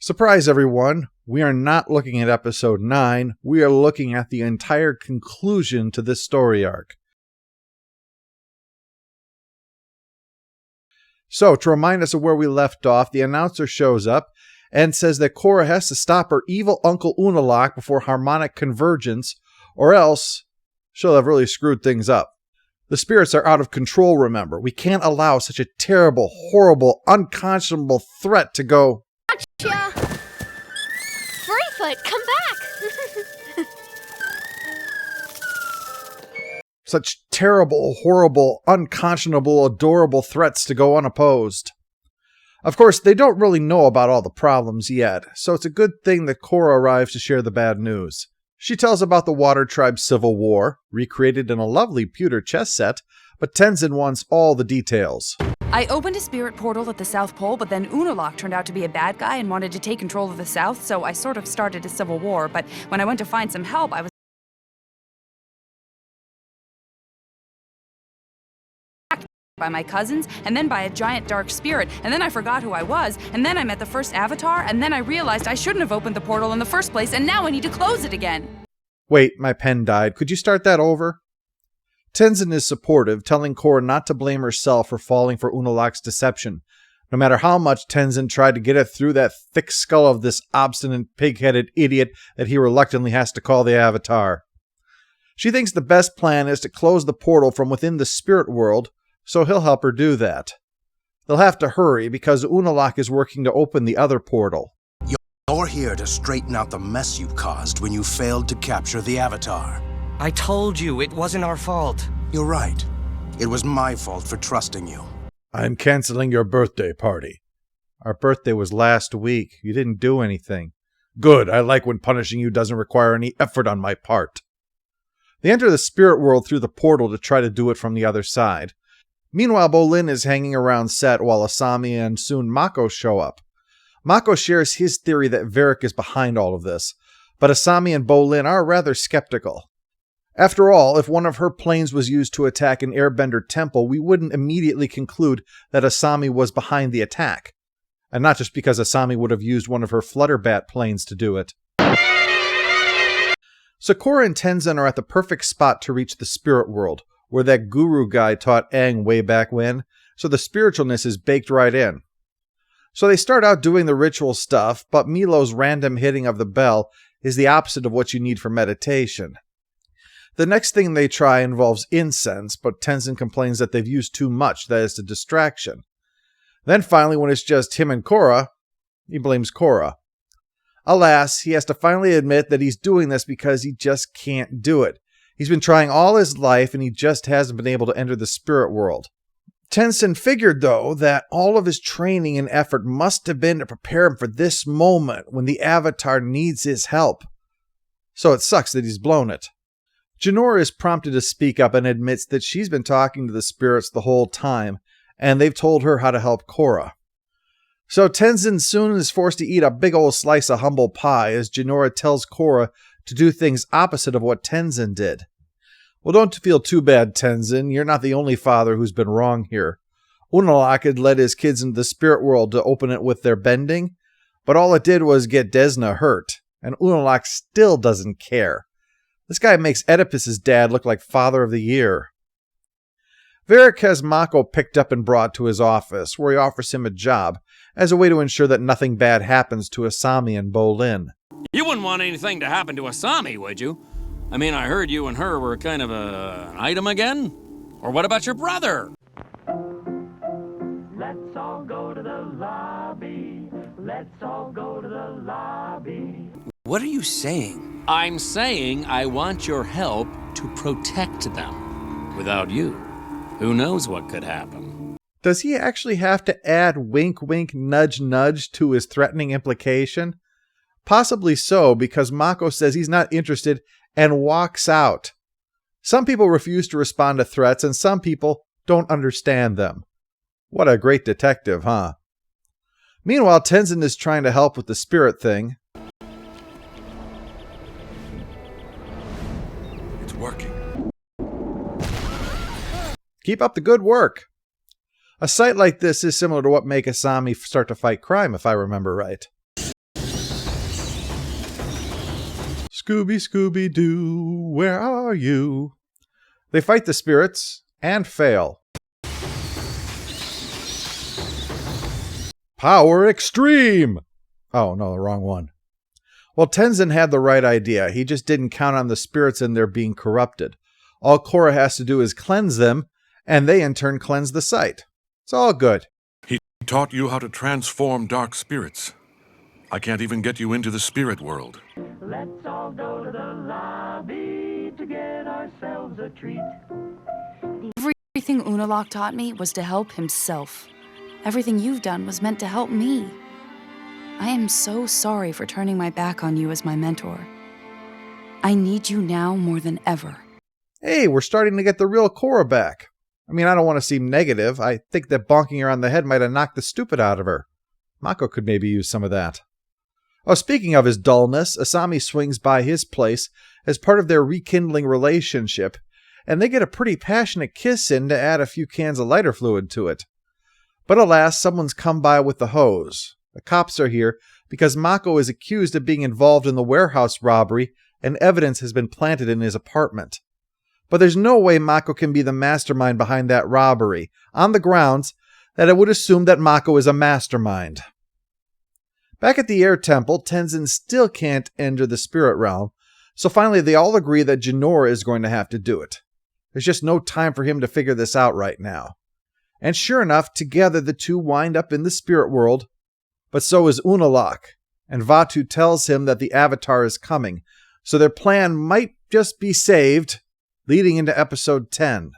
Surprise, everyone! We are not looking at episode 9, we are looking at the entire conclusion to this story arc. So, to remind us of where we left off, the announcer shows up and says that Korra has to stop her evil Uncle Unalaq before harmonic convergence, or else she'll have really screwed things up. The spirits are out of control, remember. We can't allow such a terrible, horrible, unconscionable threat to go. Gotcha! Furryfoot, come back! Such terrible, horrible, unconscionable, adorable threats to go unopposed. Of course, they don't really know about all the problems yet, so it's a good thing that Korra arrives to share the bad news. She tells about the Water Tribe's civil war, recreated in a lovely pewter chess set, but Tenzin wants all the details. I opened a spirit portal at the South Pole, but then Unalaq turned out to be a bad guy and wanted to take control of the South, so I sort of started a civil war, but when I went to find some help, I was by my cousins, and then by a giant dark spirit, and then I forgot who I was, and then I met the first Avatar, and then I realized I shouldn't have opened the portal in the first place, and now I need to close it again. Wait, my pen died. Could you start that over? Tenzin is supportive, telling Korra not to blame herself for falling for Unalaq's deception, no matter how much Tenzin tried to get it through that thick skull of this obstinate, pig-headed idiot that he reluctantly has to call the Avatar. She thinks the best plan is to close the portal from within the spirit world, so he'll help her do that. They'll have to hurry because Unalaq is working to open the other portal. You're here to straighten out the mess you caused when you failed to capture the Avatar. I told you it wasn't our fault. You're right. It was my fault for trusting you. I'm canceling your birthday party. Our birthday was last week. You didn't do anything. Good, I like when punishing you doesn't require any effort on my part. They enter the spirit world through the portal to try to do it from the other side. Meanwhile, Bolin is hanging around set while Asami and soon Mako show up. Mako shares his theory that Varric is behind all of this, but Asami and Bolin are rather skeptical. After all, if one of her planes was used to attack an airbender temple, we wouldn't immediately conclude that Asami was behind the attack. And not just because Asami would have used one of her Flutterbat planes to do it. So Korra and Tenzin are at the perfect spot to reach the spirit world, where that guru guy taught Aang way back when, so the spiritualness is baked right in. So they start out doing the ritual stuff, but Milo's random hitting of the bell is the opposite of what you need for meditation. The next thing they try involves incense, but Tenzin complains that they've used too much, that is a distraction. Then finally, when it's just him and Korra, he blames Korra. Alas, he has to finally admit that he's doing this because he just can't do it. He's been trying all his life, and he just hasn't been able to enter the spirit world. Tenzin figured, though, that all of his training and effort must have been to prepare him for this moment when the Avatar needs his help. So it sucks that he's blown it. Jinora is prompted to speak up and admits that she's been talking to the spirits the whole time, and they've told her how to help Korra. So Tenzin soon is forced to eat a big old slice of humble pie as Jinora tells Korra to do things opposite of what Tenzin did. Well, don't feel too bad, Tenzin. You're not the only father who's been wrong here. Unalaq had led his kids into the spirit world to open it with their bending, but all it did was get Desna hurt, and Unalaq still doesn't care. This guy makes Oedipus's dad look like Father of the Year. Varric has Mako picked up and brought to his office, where he offers him a job, as a way to ensure that nothing bad happens to Asami and Bolin. You wouldn't want anything to happen to Asami, would you? I mean, I heard you and her were kind of an item again? Or what about your brother? Let's all go to the lobby. Let's all go to the lobby. What are you saying? I'm saying I want your help to protect them. Without you, who knows what could happen? Does he actually have to add wink wink nudge nudge to his threatening implication? Possibly so, because Mako says he's not interested and walks out. Some people refuse to respond to threats, and some people don't understand them. What a great detective, huh? Meanwhile, Tenzin is trying to help with the spirit thing. It's working. Keep up the good work. A sight like this is similar to what make Asami start to fight crime, if I remember right. Scooby, Scooby-Doo, where are you? They fight the spirits and fail. Power Extreme! Oh, no, the wrong one. Well, Tenzin had the right idea. He just didn't count on the spirits in there being corrupted. All Korra has to do is cleanse them, and they in turn cleanse the site. It's all good. He taught you how to transform dark spirits. I can't even get you into the spirit world. Let's all go to the lobby to get ourselves a treat. Everything Unalaq taught me was to help himself. Everything you've done was meant to help me. I am so sorry for turning my back on you as my mentor. I need you now more than ever. Hey, we're starting to get the real Korra back. I mean, I don't want to seem negative. I think that bonking her on the head might have knocked the stupid out of her. Mako could maybe use some of that. Oh, speaking of his dullness, Asami swings by his place as part of their rekindling relationship, and they get a pretty passionate kiss in to add a few cans of lighter fluid to it. But alas, someone's come by with the hose. The cops are here because Mako is accused of being involved in the warehouse robbery, and evidence has been planted in his apartment. But there's no way Mako can be the mastermind behind that robbery, on the grounds that it would assume that Mako is a mastermind. Back at the air temple, Tenzin still can't enter the spirit realm, so finally they all agree that Jinora is going to have to do it. There's just no time for him to figure this out right now. And sure enough, together the two wind up in the spirit world, but so is Unalaq, and Vaatu tells him that the Avatar is coming, so their plan might just be saved, leading into episode 10.